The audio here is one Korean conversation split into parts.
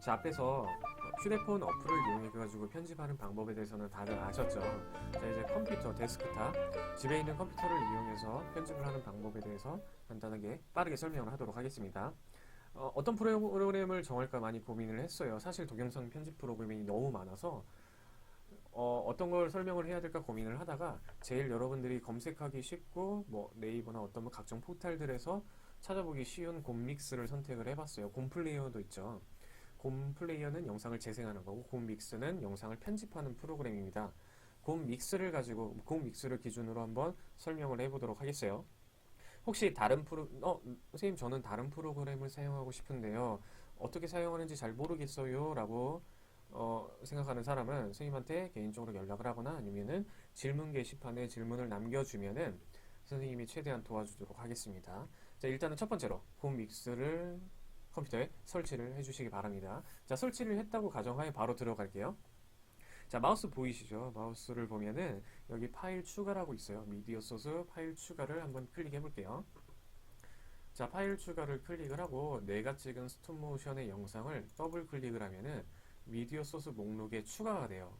자, 앞에서 휴대폰 어플을 이용해가지고 편집하는 방법에 대해서는 다들 아셨죠? 자, 이제 컴퓨터, 데스크탑, 집에 있는 컴퓨터를 이용해서 편집을 하는 방법에 대해서 간단하게 빠르게 설명을 하도록 하겠습니다. 어떤 프로그램을 정할까 많이 고민을 했어요. 사실 동영상 편집 프로그램이 너무 많아서 어떤 걸 설명을 해야 될까 고민을 하다가 제일 여러분들이 검색하기 쉽고 뭐 네이버나 어떤 뭐 각종 포털들에서 찾아보기 쉬운 곰믹스를 선택을 해봤어요. 곰플레이어도 있죠. 곰플레이어는 영상을 재생하는 거고 곰믹스는 영상을 편집하는 프로그램입니다. 곰믹스를 기준으로 한번 설명을 해보도록 하겠어요. 혹시 선생님 저는 다른 프로그램을 사용하고 싶은데요. 어떻게 사용하는지 잘 모르겠어요. 라고 생각하는 사람은 선생님한테 개인적으로 연락을 하거나 아니면은 질문 게시판에 질문을 남겨주면은 선생님이 최대한 도와주도록 하겠습니다. 자, 일단은 첫 번째로 곰믹스를 컴퓨터에 설치를 해주시기 바랍니다. 자, 설치를 했다고 가정하에 바로 들어갈게요. 자, 마우스 보이시죠? 마우스를 보면은 여기 파일 추가라고 있어요. 미디어 소스 파일 추가를 한번 클릭해 볼게요. 자, 파일 추가를 클릭을 하고 내가 찍은 스톱모션의 영상을 더블 클릭을 하면은 미디어 소스 목록에 추가가 돼요.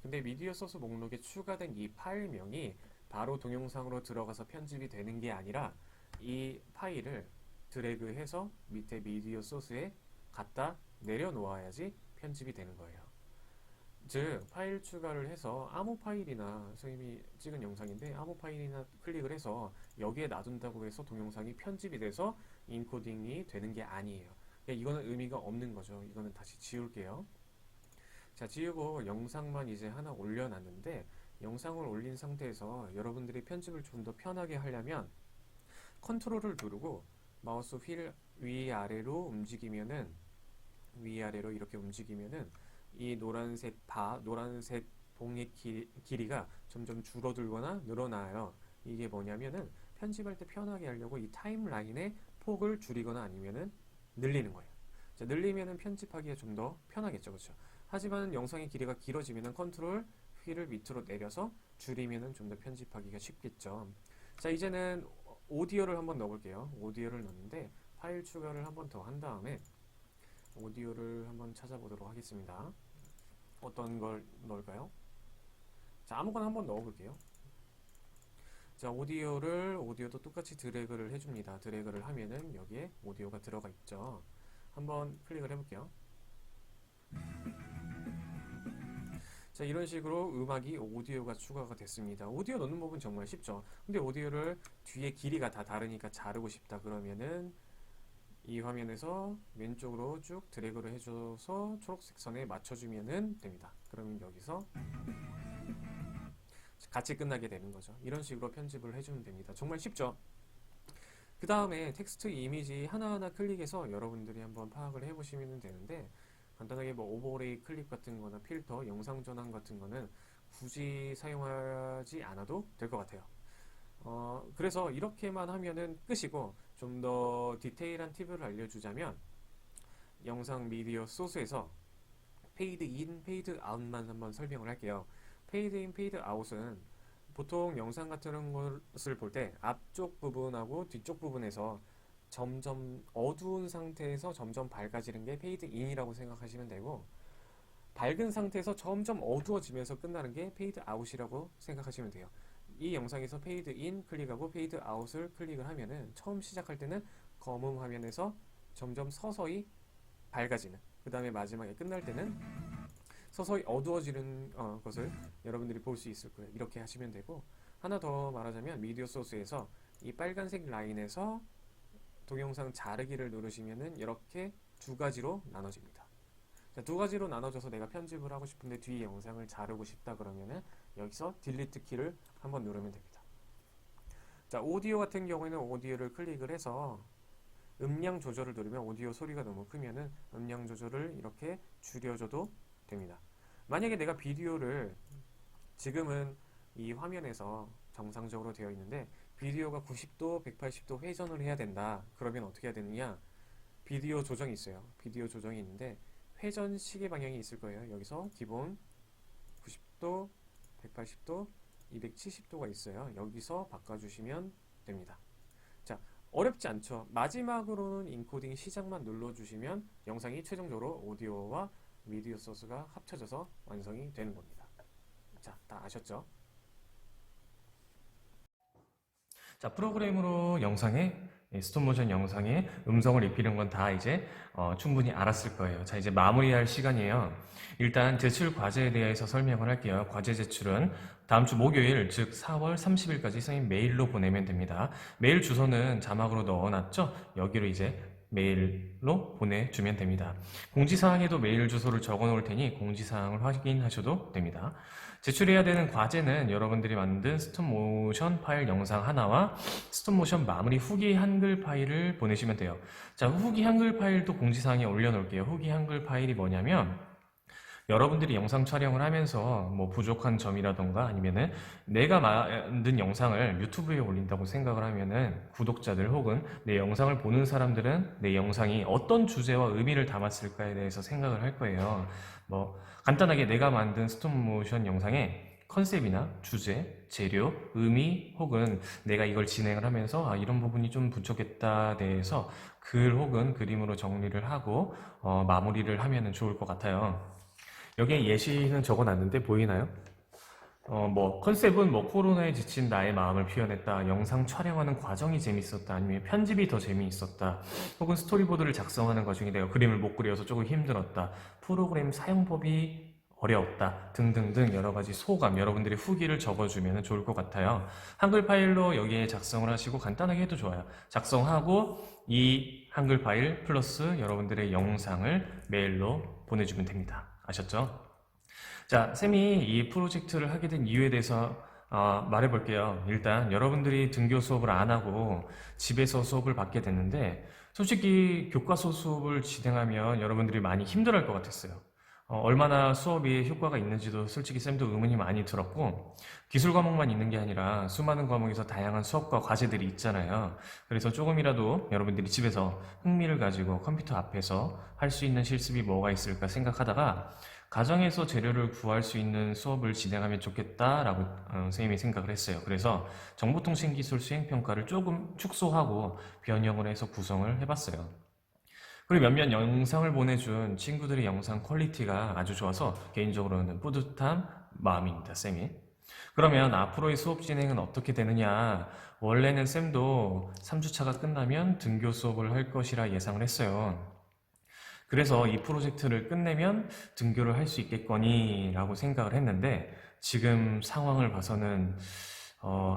근데 미디어 소스 목록에 추가된 이 파일명이 바로 동영상으로 들어가서 편집이 되는 게 아니라 이 파일을 드래그해서 밑에 미디어 소스에 갖다 내려놓아야지 편집이 되는 거예요. 즉 파일 추가를 해서 아무 파일이나 선생님이 찍은 영상인데 아무 파일이나 클릭을 해서 여기에 놔둔다고 해서 동영상이 편집이 돼서 인코딩이 되는 게 아니에요. 이거는 의미가 없는 거죠. 이거는 다시 지울게요. 자, 지우고 영상만 이제 하나 올려놨는데 영상을 올린 상태에서 여러분들이 편집을 좀 더 편하게 하려면 컨트롤을 누르고 마우스 휠 위아래로 움직이면은 위아래로 이렇게 움직이면은 이 노란색 봉의 길이가 점점 줄어들거나 늘어나요. 이게 뭐냐면은 편집할 때 편하게 하려고 이 타임라인의 폭을 줄이거나 아니면은 늘리는 거예요. 자, 늘리면은 편집하기가 좀 더 편하겠죠, 그렇죠? 하지만 영상의 길이가 길어지면은 컨트롤 휠을 밑으로 내려서 줄이면은 좀 더 편집하기가 쉽겠죠. 자, 이제는 오디오를 한번 넣어볼게요. 오디오를 넣는데 파일 추가를 한번 더 한 다음에 오디오를 한번 찾아보도록 하겠습니다. 어떤 걸 넣을까요? 자, 아무거나 한번 넣어볼게요. 자, 오디오도 똑같이 드래그를 해줍니다. 드래그를 하면은 여기에 오디오가 들어가 있죠. 한번 클릭을 해볼게요. 자, 이런 식으로 오디오가 추가가 됐습니다. 오디오 넣는 법은 정말 쉽죠. 근데 오디오를 뒤에 길이가 다 다르니까 자르고 싶다 그러면은 이 화면에서 왼쪽으로 쭉 드래그를 해줘서 초록색 선에 맞춰주면 됩니다. 그러면 여기서 같이 끝나게 되는 거죠. 이런 식으로 편집을 해주면 됩니다. 정말 쉽죠? 그 다음에 텍스트 이미지 하나하나 클릭해서 여러분들이 한번 파악을 해보시면 되는데 간단하게 뭐 오버레이 클립 같은 거나 필터, 영상 전환 같은 거는 굳이 사용하지 않아도 될 것 같아요. 그래서 이렇게만 하면은 끝이고 좀 더 디테일한 팁을 알려주자면 영상 미디어 소스에서 페이드 인, 페이드 아웃만 한번 설명을 할게요. 페이드 인, 페이드 아웃은 보통 영상 같은 것을 볼 때 앞쪽 부분하고 뒤쪽 부분에서 점점 어두운 상태에서 점점 밝아지는 게 페이드 인이라고 생각하시면 되고 밝은 상태에서 점점 어두워지면서 끝나는 게 페이드 아웃이라고 생각하시면 돼요. 이 영상에서 페이드 인 클릭하고 페이드 아웃을 클릭을 하면은 처음 시작할 때는 검은 화면에서 점점 서서히 밝아지는 그 다음에 마지막에 끝날 때는 서서히 어두워지는 것을 여러분들이 볼 수 있을 거예요. 이렇게 하시면 되고 하나 더 말하자면 미디어 소스에서 이 빨간색 라인에서 동영상 자르기를 누르시면은 이렇게 두 가지로 나눠집니다. 자, 두 가지로 나눠져서 내가 편집을 하고 싶은데 뒤에 영상을 자르고 싶다 그러면은 여기서 딜리트 키를 한번 누르면 됩니다. 자, 오디오 같은 경우에는 오디오를 클릭을 해서 음량 조절을 누르면 오디오 소리가 너무 크면은 음량 조절을 이렇게 줄여줘도 됩니다. 만약에 내가 비디오를 지금은 이 화면에서 정상적으로 되어 있는데 비디오가 90도, 180도 회전을 해야 된다. 그러면 어떻게 해야 되느냐? 비디오 조정이 있어요. 비디오 조정이 있는데 회전 시계 방향이 있을 거예요. 여기서 기본 90도, 180도, 270도가 있어요. 여기서 바꿔주시면 됩니다. 자, 어렵지 않죠. 마지막으로는 인코딩 시작만 눌러주시면 영상이 최종적으로 오디오와 미디어 소스가 합쳐져서 완성이 되는 겁니다. 자, 다 아셨죠? 자, 프로그램으로 스톱모션 영상에 음성을 입히는 건 다 이제 충분히 알았을 거예요. 자, 이제 마무리할 시간이에요. 일단 제출 과제에 대해서 설명을 할게요. 과제 제출은 다음 주 목요일, 즉 4월 30일까지 선생님 메일로 보내면 됩니다. 메일 주소는 자막으로 넣어놨죠? 여기로 이제 메일로 보내주면 됩니다. 공지사항에도 메일 주소를 적어 놓을 테니 공지사항을 확인하셔도 됩니다. 제출해야 되는 과제는 여러분들이 만든 스톱모션 파일 영상 하나와 스톱모션 마무리 후기 한글 파일을 보내시면 돼요. 자, 후기 한글 파일도 공지사항에 올려놓을게요. 후기 한글 파일이 뭐냐면 여러분들이 영상 촬영을 하면서 뭐 부족한 점이라던가 아니면은 내가 만든 영상을 유튜브에 올린다고 생각을 하면은 구독자들 혹은 내 영상을 보는 사람들은 내 영상이 어떤 주제와 의미를 담았을까에 대해서 생각을 할 거예요. 뭐 간단하게 내가 만든 스톱모션 영상에 컨셉이나 주제, 재료, 의미 혹은 내가 이걸 진행을 하면서 이런 부분이 좀 부족했다 대해서 글 혹은 그림으로 정리를 하고 마무리를 하면 좋을 것 같아요. 여기에 예시는 적어놨는데 보이나요? 컨셉은 코로나에 지친 나의 마음을 표현했다. 영상 촬영하는 과정이 재밌었다. 아니면 편집이 더 재미있었다. 혹은 스토리보드를 작성하는 과정이 내가 그림을 못 그려서 조금 힘들었다. 프로그램 사용법이 어려웠다. 등등등 여러 가지 소감, 여러분들이 후기를 적어주면 좋을 것 같아요. 한글 파일로 여기에 작성을 하시고 간단하게 해도 좋아요. 작성하고 이 한글 파일 플러스 여러분들의 영상을 메일로 보내주면 됩니다. 아셨죠? 자, 쌤이 이 프로젝트를 하게 된 이유에 대해서 말해볼게요. 일단 여러분들이 등교 수업을 안 하고 집에서 수업을 받게 됐는데 솔직히 교과서 수업을 진행하면 여러분들이 많이 힘들어할 것 같았어요. 얼마나 수업이 효과가 있는지도 솔직히 쌤도 의문이 많이 들었고 기술 과목만 있는 게 아니라 수많은 과목에서 다양한 수업과 과제들이 있잖아요. 그래서 조금이라도 여러분들이 집에서 흥미를 가지고 컴퓨터 앞에서 할 수 있는 실습이 뭐가 있을까 생각하다가 가정에서 재료를 구할 수 있는 수업을 진행하면 좋겠다라고 선생님이 생각을 했어요. 그래서 정보통신기술 수행평가를 조금 축소하고 변형을 해서 구성을 해봤어요. 그리고 몇몇 영상을 보내준 친구들의 영상 퀄리티가 아주 좋아서 개인적으로는 뿌듯한 마음입니다, 쌤이. 그러면 앞으로의 수업 진행은 어떻게 되느냐? 원래는 쌤도 3주차가 끝나면 등교 수업을 할 것이라 예상을 했어요. 그래서 이 프로젝트를 끝내면 등교를 할 수 있겠거니 라고 생각을 했는데 지금 상황을 봐서는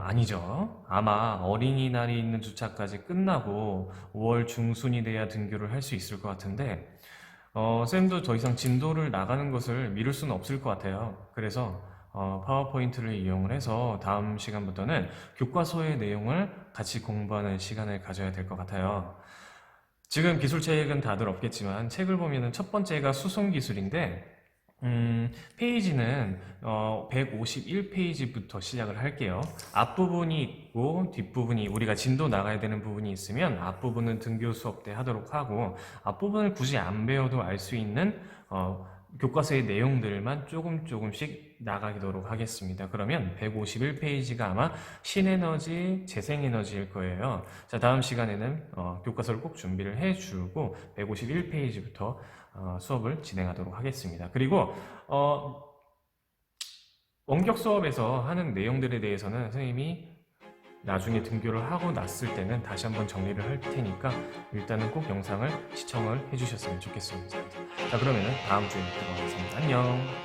아니죠. 아마 어린이날이 있는 주차까지 끝나고 5월 중순이 돼야 등교를 할 수 있을 것 같은데 쌤도 더 이상 진도를 나가는 것을 미룰 수는 없을 것 같아요. 그래서 파워포인트를 이용을 해서 다음 시간부터는 교과서의 내용을 같이 공부하는 시간을 가져야 될 것 같아요. 지금 기술책은 다들 없겠지만 책을 보면은 첫 번째가 수송기술인데 페이지는 151페이지부터 시작을 할게요. 앞부분이 있고 뒷부분이 우리가 진도 나가야 되는 부분이 있으면 앞부분은 등교 수업 때 하도록 하고 앞부분을 굳이 안 배워도 알 수 있는 교과서의 내용들만 조금씩 나가도록 하겠습니다. 그러면 151페이지가 아마 신에너지, 재생에너지일 거예요. 자, 다음 시간에는 교과서를 꼭 준비를 해주고 151페이지부터 수업을 진행하도록 하겠습니다. 그리고 원격 수업에서 하는 내용들에 대해서는 선생님이 나중에 등교를 하고 났을 때는 다시 한번 정리를 할 테니까 일단은 꼭 영상을 시청을 해주셨으면 좋겠습니다. 자, 그러면은 다음 주에 뵙도록 하겠습니다. 안녕.